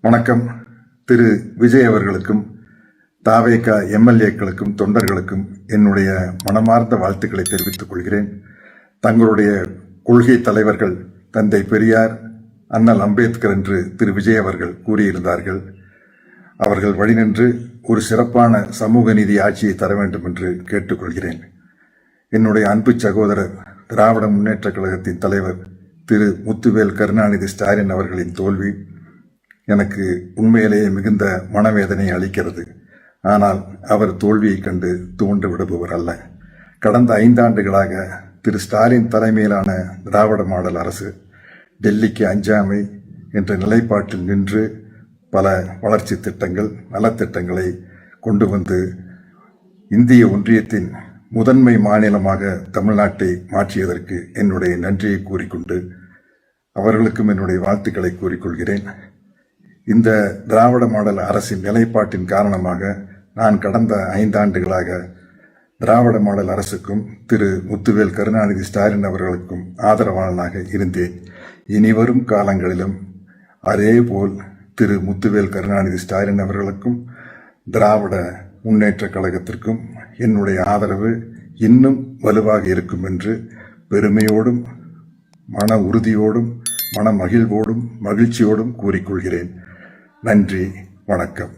வணக்கம். திரு விஜய் அவர்களுக்கும் தாவேகா எம்எல்ஏக்களுக்கும் தொண்டர்களுக்கும் என்னுடைய மனமார்ந்த வாழ்த்துக்களை தெரிவித்துக் கொள்கிறேன். தங்களுடைய கொள்கை தலைவர்கள் தந்தை பெரியார், அண்ணல் அம்பேத்கர் என்று திரு விஜய் அவர்கள் கூறியிருந்தார்கள். அவர்கள் வழிநின்று ஒரு சிறப்பான சமூக நீதி ஆட்சியை தர வேண்டும் என்று கேட்டுக்கொள்கிறேன். என்னுடைய அன்பு சகோதரர் திராவிட முன்னேற்ற கழகத்தின் தலைவர் திரு முத்துவேல் கருணாநிதி ஸ்டாலின் அவர்களின் தோல்வி எனக்கு உண்மையிலேயே மிகுந்த மனவேதனை அளிக்கிறது. ஆனால் அவர் தோல்வியை கண்டு துவண்டு விடுபவர் அல்ல. கடந்த 5 ஆண்டுகளாக திரு ஸ்டாலின் தலைமையிலான திராவிட மாடல் அரசு டெல்லிக்கு அஞ்சாமை என்ற நிலைப்பாட்டில் நின்று பல வளர்ச்சி திட்டங்கள், நலத்திட்டங்களை கொண்டு வந்து இந்திய ஒன்றியத்தின் முதன்மை மாநிலமாக தமிழ்நாட்டை மாற்றியதற்கு என்னுடைய நன்றியை கூறிக்கொண்டு அவர்களுக்கும் என்னுடைய வாழ்த்துக்களை கூறிக்கொள்கிறேன். இந்த திராவிட மாடல் அரசின் நிலைப்பாட்டின் காரணமாக நான் கடந்த 5 ஆண்டுகளாக திராவிட மாடல் அரசுக்கும் திரு முத்துவேல் கருணாநிதி ஸ்டாலின் அவர்களுக்கும் ஆதரவாளனாக இருந்தேன். இனிவரும் காலங்களிலும் அதேபோல் திரு முத்துவேல் கருணாநிதி ஸ்டாலின் அவர்களுக்கும் திராவிட முன்னேற்ற கழகத்திற்கும் என்னுடைய ஆதரவு இன்னும் வலுவாக இருக்கும் என்று பெருமையோடும் மன உறுதியோடும் மன மகிழ்வோடும் மகிழ்ச்சியோடும் கூறிக்கொள்கிறேன். நன்றி, வணக்கம்.